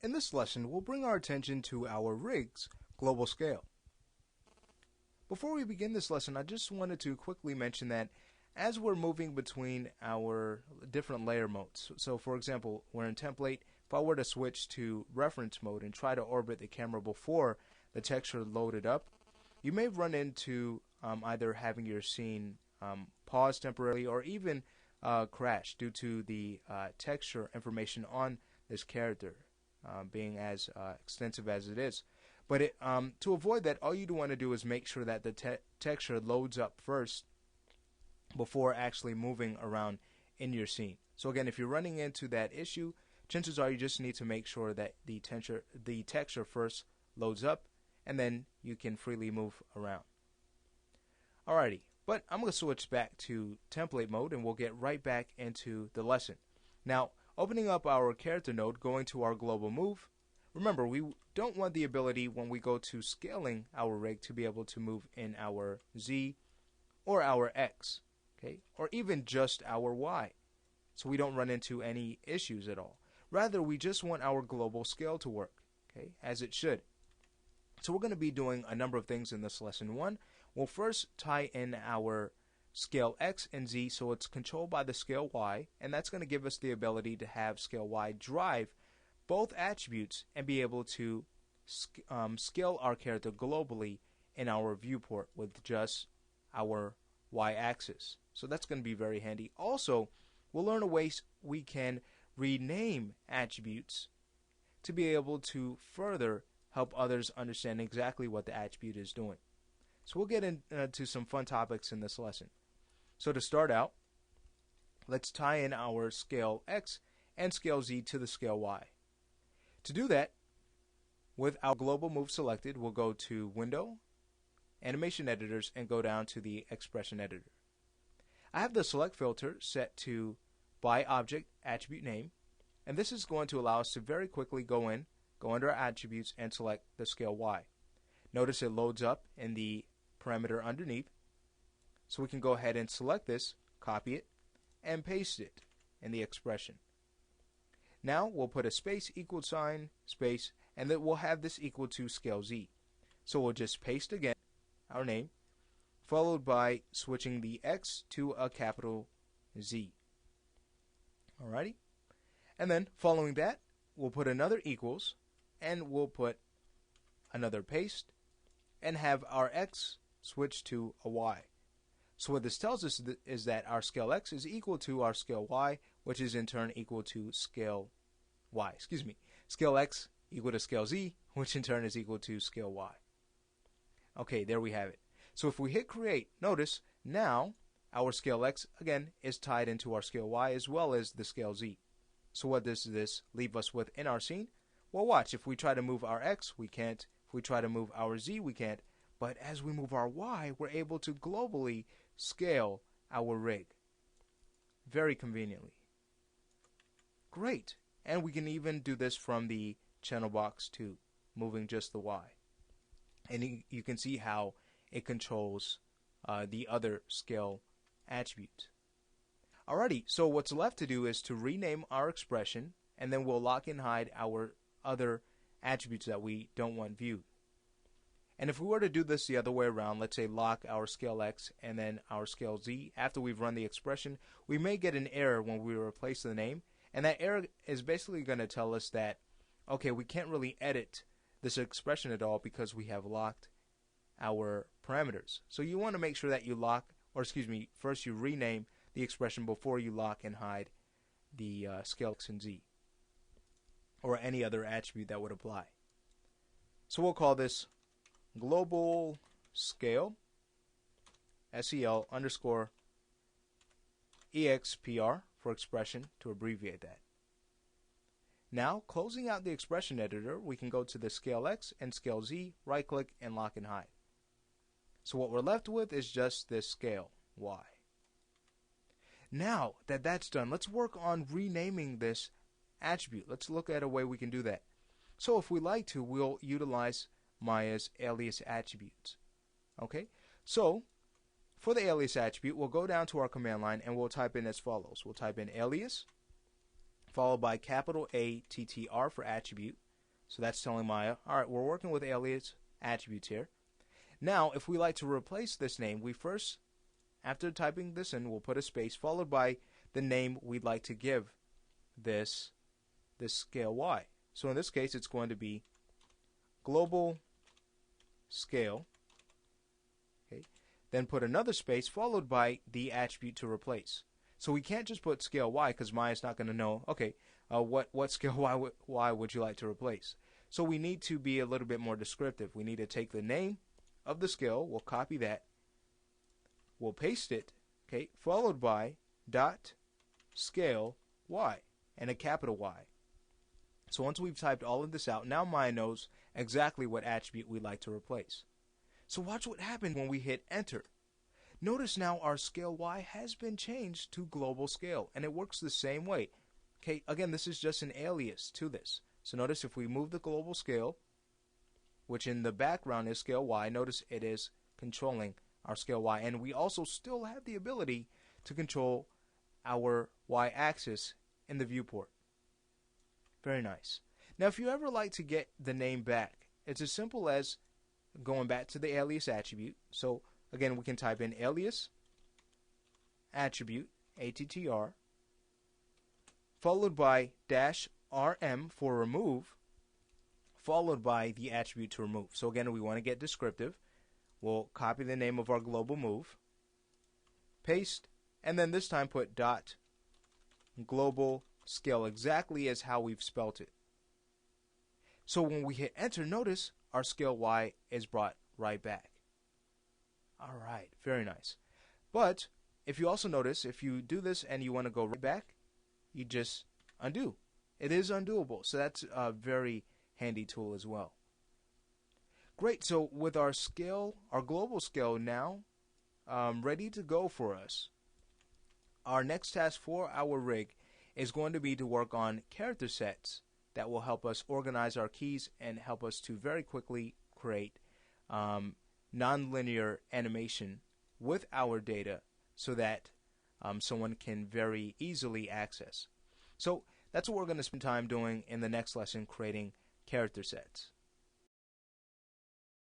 In this lesson, we'll bring our attention to our rig's global scale. Before we begin this lesson, I just wanted to quickly mention that as we're moving between our different layer modes, so for example, we're in template. If I were to switch to reference mode and try to orbit the camera before the texture loaded up, you may run into either having your scene pause temporarily or even crash due to the texture information on this character being as extensive as it is. But to avoid that, all you want to do is make sure that the texture loads up first before actually moving around in your scene. So again, if you're running into that issue, chances are you just need to make sure that the texture first loads up, and then you can freely move around. Alrighty, but I'm going to switch back to template mode and we'll get right back into the lesson. Now, opening up our character node, going to our global move. Remember, we don't want the ability when we go to scaling our rig to be able to move in our Z or our X, okay, or even just our Y, so we don't run into any issues at all. Rather, we just want our global scale to work, okay, as it should. So we're going to be doing a number of things in this lesson. One, we'll first tie in our scale X and Z so it's controlled by the scale Y, and that's going to give us the ability to have scale Y drive both attributes and be able to scale our character globally in our viewport with just our Y axis. So that's going to be very handy. Also, we'll learn a way we can rename attributes to be able to further help others understand exactly what the attribute is doing. So we'll get into some fun topics in this lesson. So to start out, let's tie in our scale X and scale Z to the scale Y. To do that, with our global move selected, we'll go to Window, Animation Editors, and go down to the Expression Editor. I have the Select filter set to by Object Attribute Name, and this is going to allow us to very quickly go under our attributes, and select the scale Y. Notice it loads up in the parameter underneath, so we can go ahead and select this, copy it, and paste it in the expression. Now we'll put a space, equal sign, space, and then we'll have this equal to scale Z. So we'll just paste again our name, followed by switching the X to a capital Z. Alrighty, and then following that, we'll put another equals, and we'll put another paste, and have our X switch to a Y. So what this tells us is that our scale X is equal to our scale Y, which is in turn equal to scale Y. Scale X equal to scale Z, which in turn is equal to scale Y. Okay, there we have it. So if we hit create, notice now our scale X again is tied into our scale Y as well as the scale Z. So what does this leave us with in our scene? Well, watch, if we try to move our X, we can't. If we try to move our Z, we can't. But as we move our Y, we're able to globally scale our rig very conveniently. Great. And we can even do this from the channel box too, moving just the Y. And you can see how it controls the other scale attributes. Alrighty, so what's left to do is to rename our expression, and then we'll lock and hide our other attributes that we don't want viewed. And if we were to do this the other way around, let's say lock our scale X and then our scale Z, after we've run the expression, we may get an error when we replace the name, and that error is basically going to tell us that, okay, we can't really edit this expression at all because we have locked our parameters. So you want to make sure that you first you rename the expression before you lock and hide the scale X and Z, or any other attribute that would apply. So we'll call this global scale SEL underscore EXPR for expression, to abbreviate that. Now, closing out the expression editor, we can go to the scale X and scale Z, right click and lock and hide. So what we're left with is just this scale Y. Now that that's done, let's work on renaming this attribute. Let's look at a way we can do that. So if we like to, we'll utilize Maya's alias attributes. Okay, so for the alias attribute, we'll go down to our command line and we'll type in as follows. We'll type in alias, followed by capital ATTR for attribute, So that's telling Maya, all right, we're working with alias attributes here. Now, if we like to replace this name, we first, after typing this in, we'll put a space followed by the name we'd like to give this scale Y. So in this case, it's going to be global scale. Okay. Then put another space followed by the attribute to replace. So we can't just put scale Y because Maya's not going to know, okay, what scale Y would you like to replace? So we need to be a little bit more descriptive. We need to take the name of the scale, we'll copy that, we'll paste it, okay, followed by dot scale Y and a capital Y. So once we've typed all of this out, now Maya knows exactly what attribute we'd like to replace. So watch what happens when we hit enter. Notice now our scale Y has been changed to global scale, and it works the same way. Okay, again, this is just an alias to this. So notice if we move the global scale, which in the background is scale Y, notice it is controlling our scale Y. And we also still have the ability to control our Y-axis in the viewport. Very nice. Now, if you ever like to get the name back, it's as simple as going back to the alias attribute. So, again, we can type in alias attribute, ATTR, followed by -RM for remove, followed by the attribute to remove. So again, we want to get descriptive. We'll copy the name of our global move, paste, and then this time put dot global scale exactly as how we've spelt it. So when we hit enter, notice our scale Y is brought right back. All right, very nice. But if you also notice, if you do this and you want to go right back, you just undo. It is undoable, so that's a very handy tool as well. Great, so with our scale, our global scale now ready to go for us, our next task for our rig is going to be to work on character sets that will help us organize our keys and help us to very quickly create nonlinear animation with our data so that someone can very easily access. So that's what we're going to spend time doing in the next lesson, creating character sets.